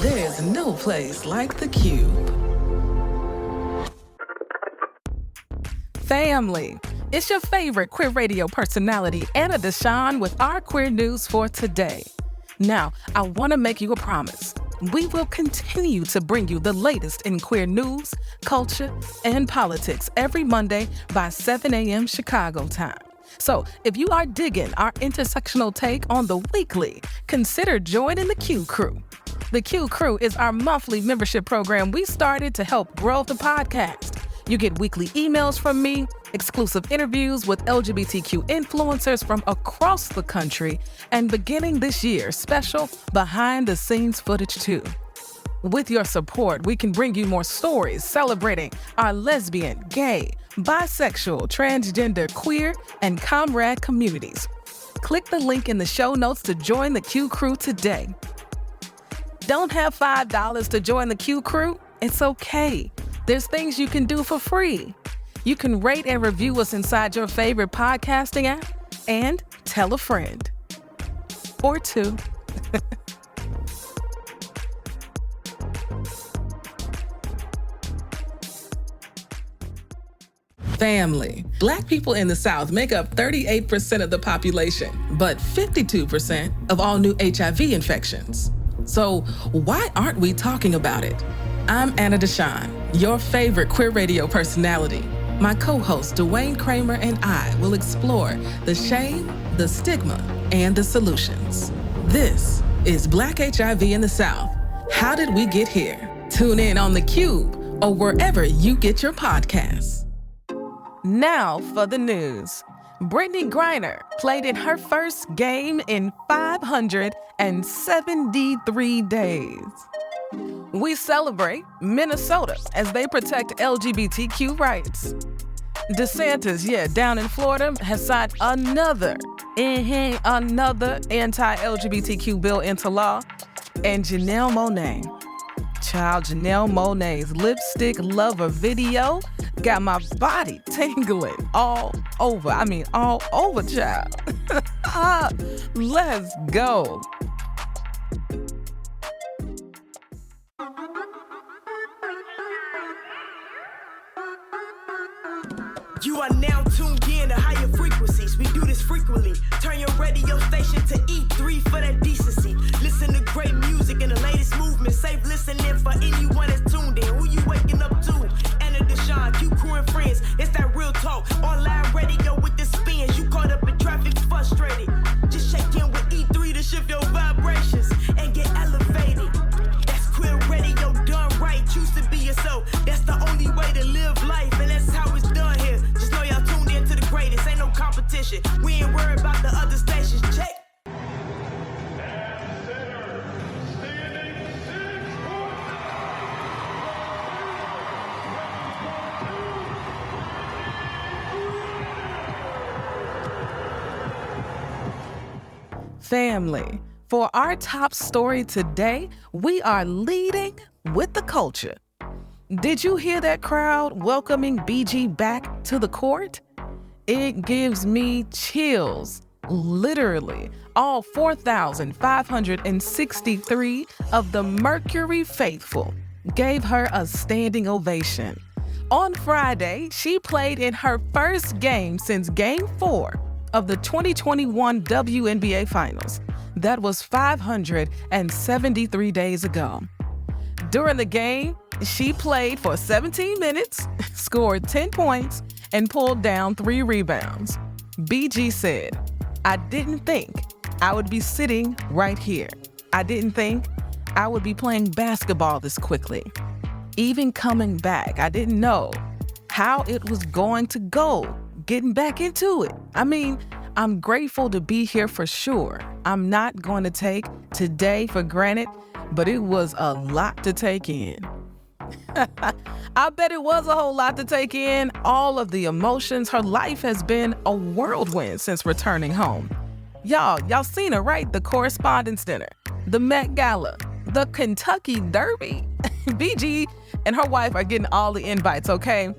There's no place like the Qube. Family, it's your favorite queer radio personality, Aina DeShawn, with our queer news for today. Now, I want to make you a promise. We will continue to bring you the latest in queer news, culture, and politics every Monday by 7 a.m. Chicago time. So if you are digging our intersectional take on the weekly, consider joining the Qube Crew. The Qube Crew is our monthly membership program we started to help grow the podcast. You get weekly emails from me, exclusive interviews with LGBTQ influencers from across the country, and beginning this year, special behind-the-scenes footage too. With your support, we can bring you more stories celebrating our lesbian, gay, bisexual, transgender, queer, and comrade communities. Click the link in the show notes to join the Qube Crew today. Don't have $5 to join the Qube Crew? It's okay. There's things you can do for free. You can rate and review us inside your favorite podcasting app and tell a friend. Or two. Family. Black people in the South make up 38% of the population, but 52% of all new HIV infections. So why aren't we talking about it? I'm Aina DeShawn, your favorite queer radio personality. My co-host Dwayne Kramer and I will explore the shame, the stigma, and the solutions. This is Black HIV in the South. How did we get here? Tune in on the Qube or wherever you get your podcasts. Now for the news. Brittney Griner played in her first game in 573 days. We celebrate Mineestoa as they protect LGBTQ rights. DeSantis, down in Florida, has signed another anti-LGBTQ bill into law. And Janelle Monae, Janelle Monae's lipstick lover video got my body tingling all over. All over, child. Let's go. You are now tuned in to higher frequencies. We do this frequently. Turn your radio station to E3 for that decency. Listen to great music and the latest movement. Safe listening for anyone that's tuned in. Who you waking up to? Aina DeShawn, Qube Crew and friends. It's that real talk. Online radio with the spins. You caught up in traffic, frustrated. Just check in with E3 to shift your vibrations and get elevated. That's queer radio done right. Choose to be yourself. That's the only way to live life, and that's how it's done here. Just know y'all tuned in to the greatest. Ain't no competition. We ain't worried about the other stations. Check. Family, for our top story today, we are leading with the culture. Did you hear that crowd welcoming BG back to the court? It gives me chills. Literally, all 4,563 of the Mercury faithful gave her a standing ovation. On Friday, she played in her first game since Game 4 of the 2021 WNBA Finals. That was 573 days ago. During the game, she played for 17 minutes, scored 10 points, and pulled down 3 rebounds. BG said, "I didn't think I would be sitting right here. I didn't think I would be playing basketball this quickly. Even coming back, I didn't know how it was going to go, getting back into it. I'm grateful to be here for sure. I'm not going to take today for granted, but it was a lot to take in." I bet it was a whole lot to take in. All of the emotions. Her life has been a whirlwind since returning home. Y'all seen her, right? The Correspondence Dinner, the Met Gala, the Kentucky Derby. BG and her wife are getting all the invites, okay?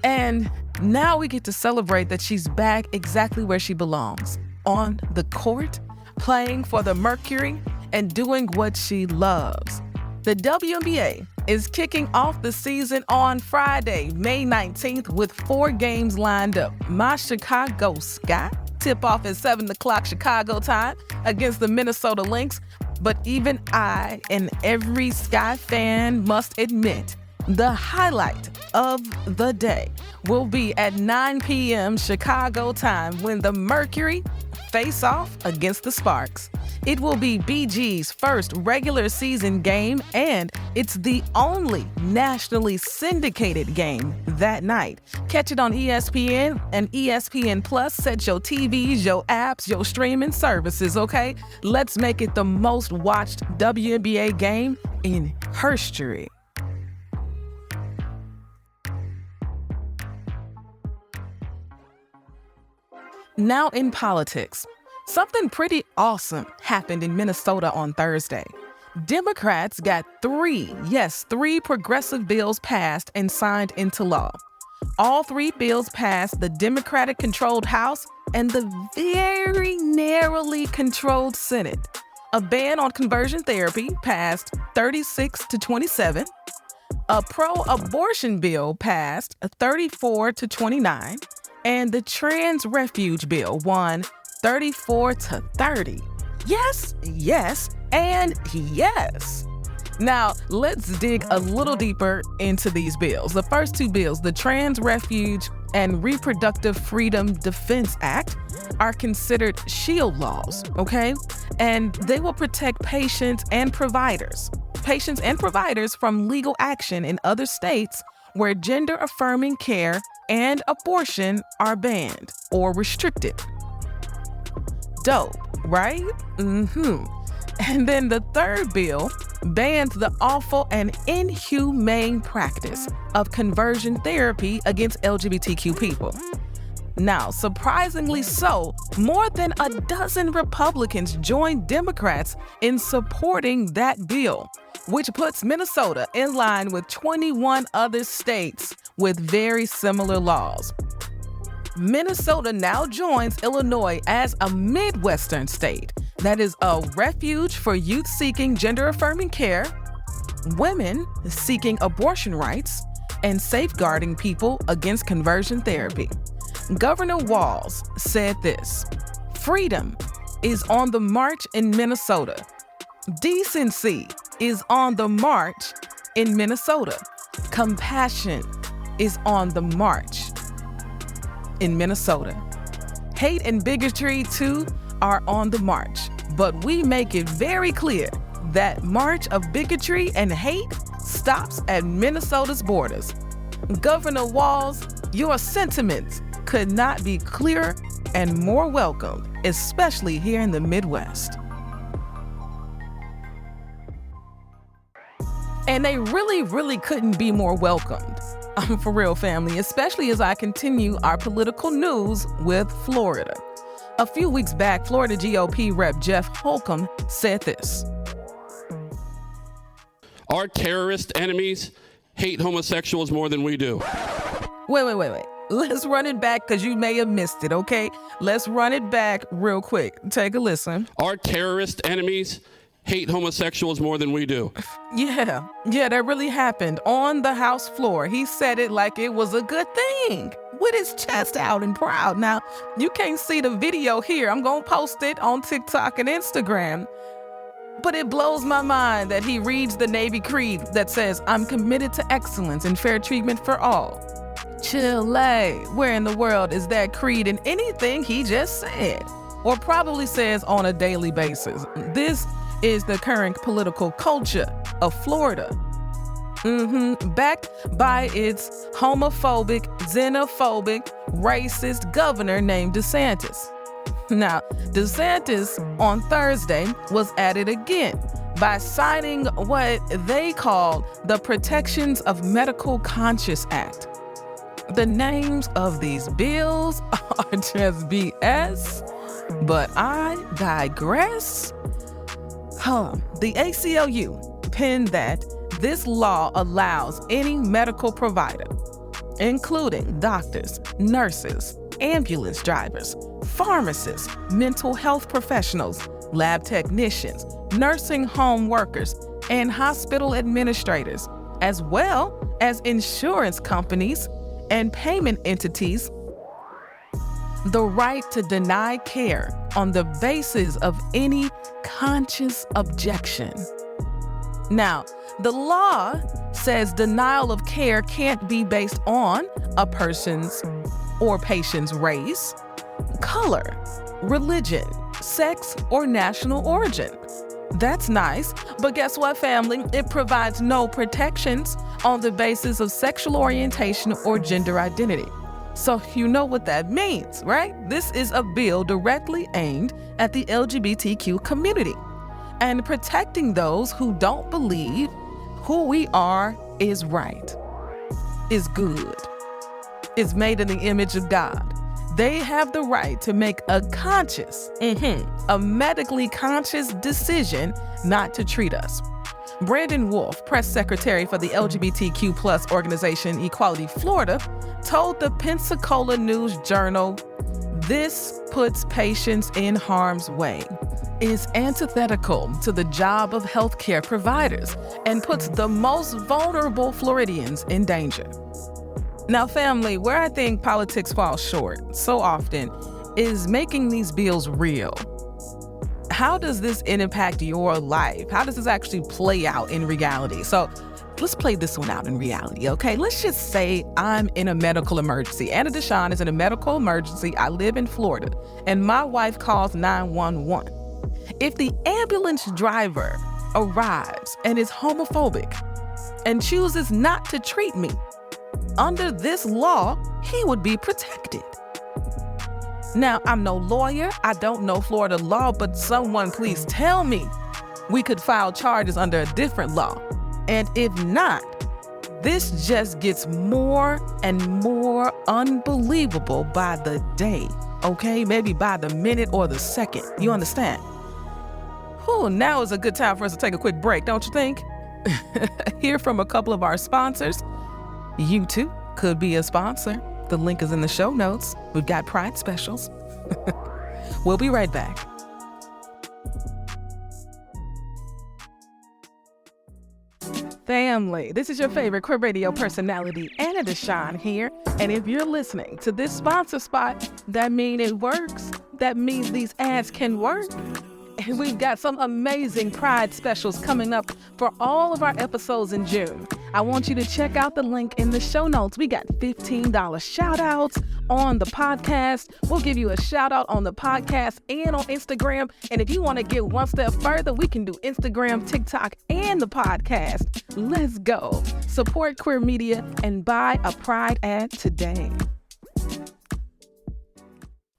And now we get to celebrate that she's back exactly where she belongs, on the court, playing for the Mercury and doing what she loves. The WNBA is kicking off the season on Friday, May 19th, with 4 games lined up. My Chicago Sky tip off at 7 o'clock Chicago time against the Minnesota Lynx. But even I and every Sky fan must admit, the highlight of the day will be at 9 p.m. Chicago time when the Mercury face off against the Sparks. It will be BG's first regular season game, and it's the only nationally syndicated game that night. Catch it on ESPN and ESPN Plus. Set your TVs, your apps, your streaming services, okay? Let's make it the most watched WNBA game in history. Now in politics. Something pretty awesome happened in Minnesota on Thursday. Democrats got 3 progressive bills passed and signed into law. All 3 bills passed the Democratic-controlled House and the very narrowly controlled Senate. A ban on conversion therapy passed 36-27. A pro-abortion bill passed 34-29. And the trans refuge bill won 34-30. Yes, and yes. Now, let's dig a little deeper into these bills. The first 2 bills, the Trans Refuge and Reproductive Freedom Defense Act, are considered shield laws, okay? And they will protect patients and providers from legal action in other states where gender-affirming care and abortion are banned or restricted. Dope, right? And then the third bill bans the awful and inhumane practice of conversion therapy against LGBTQ people. Now, surprisingly so, more than a dozen Republicans joined Democrats in supporting that bill, which puts Minnesota in line with 21 other states with very similar laws. Minnesota now joins Illinois as a Midwestern state that is a refuge for youth seeking gender-affirming care, women seeking abortion rights, and safeguarding people against conversion therapy. Governor Walz said this: "Freedom is on the march in Minnesota. Decency is on the march in Minnesota. Compassion is on the march in Minnesota. Hate and bigotry, too, are on the march. But we make it very clear that march of bigotry and hate stops at Minnesota's borders." Governor Walz, your sentiments could not be clearer and more welcomed, especially here in the Midwest. And they really couldn't be more welcomed. For real, family, especially as I continue our political news with Florida. A few weeks back, Florida GOP Rep. Jeff Holcomb said this: "Our terrorist enemies hate homosexuals more than we do." Wait. Let's run it back because you may have missed it, okay? Let's run it back real quick. Take a listen. "Our terrorist enemies hate homosexuals more than we do." Yeah, that really happened on the House floor. He said it like it was a good thing, with his chest out and proud. Now, you can't see the video here. I'm going to post it on TikTok and Instagram. But it blows my mind that he reads the Navy creed that says, "I'm committed to excellence and fair treatment for all." Chile, where in the world is that creed in anything he just said? Or probably says on a daily basis. This is the current political culture of Florida. Backed by its homophobic, xenophobic, racist governor named DeSantis. Now, DeSantis on Thursday was at it again by signing what they call the Protections of Medical Conscience Act. The names of these bills are just BS, but I digress. The ACLU penned that this law allows any medical provider, including doctors, nurses, ambulance drivers, pharmacists, mental health professionals, lab technicians, nursing home workers, and hospital administrators, as well as insurance companies and payment entities, the right to deny care on the basis of any conscious objection. Now, the law says denial of care can't be based on a person's or patient's race, color, religion, sex, or national origin. That's nice, but guess what, family? It provides no protections on the basis of sexual orientation or gender identity. So you know what that means, right? This is a bill directly aimed at the LGBTQ community and protecting those who don't believe who we are is right, is good, is made in the image of God. They have the right to make a conscious, a medically conscious decision not to treat us. Brandon Wolf, press secretary for the LGBTQ plus organization Equality Florida, told the Pensacola News Journal, "This puts patients in harm's way, is antithetical to the job of healthcare providers, and puts the most vulnerable Floridians in danger." Now, family, where I think politics falls short so often is making these bills real. How does this impact your life? How does this actually play out in reality? So let's play this one out in reality, okay? Let's just say I'm in a medical emergency. Anna DeShawn is in a medical emergency. I live in Florida, and my wife calls 911. If the ambulance driver arrives and is homophobic and chooses not to treat me, under this law, he would be protected. Now, I'm no lawyer, I don't know Florida law, but someone please tell me we could file charges under a different law. And if not, this just gets more and more unbelievable by the day, okay? Maybe by the minute or the second, you understand? Whew, now is a good time for us to take a quick break, don't you think? Hear from a couple of our sponsors. You too could be a sponsor. The link is in the show notes. We've got Pride specials. We'll be right back. Family, this is your favorite Qube radio personality, Aina DeShawn here. And if you're listening to this sponsor spot, that means it works. That means these ads can work. And we've got some amazing Pride specials coming up for all of our episodes in June. I want you to check out the link in the show notes. We got $15 shout outs on the podcast. We'll give you a shout out on the podcast and on Instagram. And if you want to get one step further, we can do Instagram, TikTok, and the podcast. Let's go. Support queer media and buy a Pride ad today.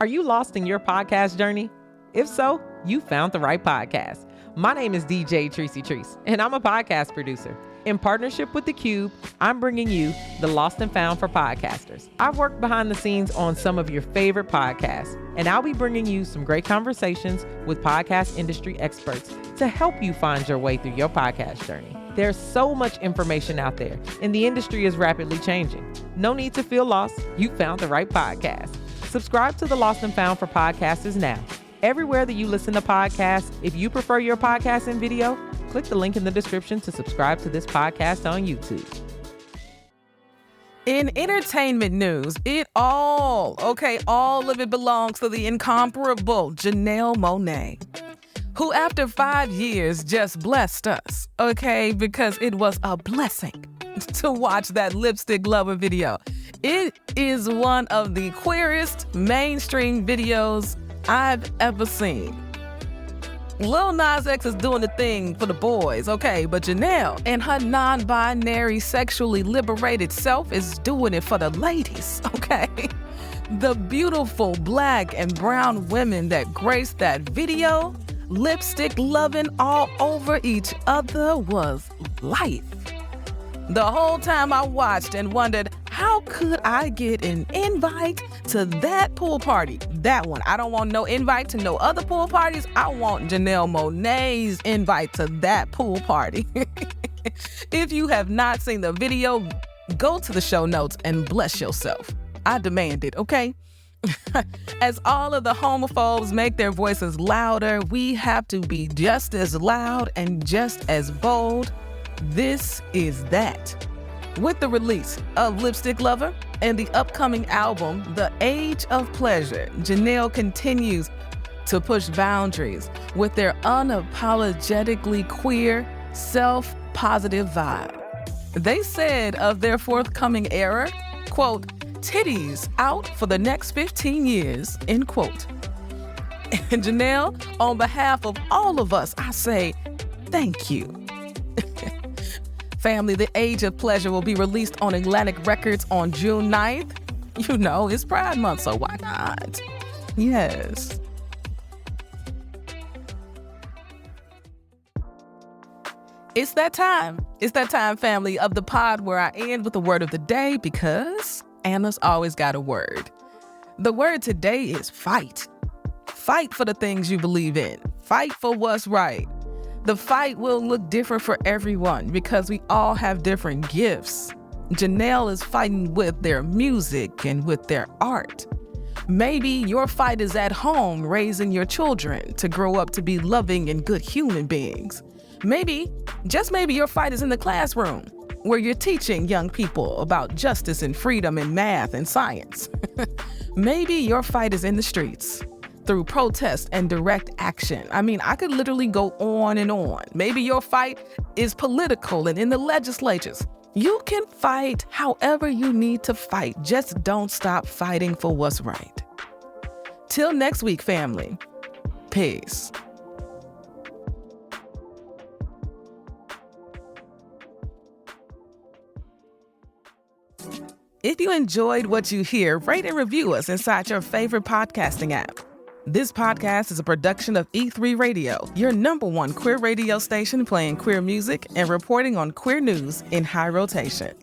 Are you lost in your podcast journey? If so, you found the right podcast. My name is DJ Tracy Treese, and I'm a podcast producer. In partnership with the Qube, I'm bringing you the Lost and Found for podcasters. I've worked behind the scenes on some of your favorite podcasts, and I'll be bringing you some great conversations with podcast industry experts to help you find your way through your podcast journey. There's so much information out there, and the industry is rapidly changing. No need to feel lost. You found the right podcast. Subscribe to the Lost and Found for podcasters now. Everywhere that you listen to podcasts, if you prefer your podcast in video, click the link in the description to subscribe to this podcast on YouTube. In entertainment news, all of it belongs to the incomparable Janelle Monae, who after 5 years just blessed us, because it was a blessing to watch that Lipstick Lover video. It is one of the queerest mainstream videos I've ever seen. Lil Nas X is doing the thing for the boys, but Janelle and her non-binary sexually liberated self is doing it for the ladies, The beautiful black and brown women that graced that video, lipstick loving all over each other, was life. The whole time I watched and wondered, how could I get an invite to that pool party? That one. I don't want no invite to no other pool parties. I want Janelle Monae's invite to that pool party. If you have not seen the video, go to the show notes and bless yourself. I demand it, As all of the homophobes make their voices louder, we have to be just as loud and just as bold. This is that. With the release of Lipstick Lover and the upcoming album, The Age of Pleasure, Janelle continues to push boundaries with their unapologetically queer, self-positive vibe. They said of their forthcoming era, quote, titties out for the next 15 years, end quote. And Janelle, on behalf of all of us, I say thank you. Family, The Age of Pleasure will be released on Atlantic Records on June 9th. You know, it's Pride Month, so why not? Yes. It's that time. It's that time, family, of the pod where I end with the word of the day because Anna's always got a word. The word today is fight. Fight for the things you believe in. Fight for what's right. The fight will look different for everyone because we all have different gifts. Janelle is fighting with their music and with their art. Maybe your fight is at home raising your children to grow up to be loving and good human beings. Maybe, just maybe, your fight is in the classroom where you're teaching young people about justice and freedom and math and science. Maybe your fight is in the streets through protest and direct action. I mean, I could literally go on and on. Maybe your fight is political and in the legislatures. You can fight however you need to fight. Just don't stop fighting for what's right. Till next week, family. Peace. If you enjoyed what you hear, rate and review us inside your favorite podcasting app. This podcast is a production of E3 Radio, your #1 queer radio station playing queer music and reporting on queer news in high rotation.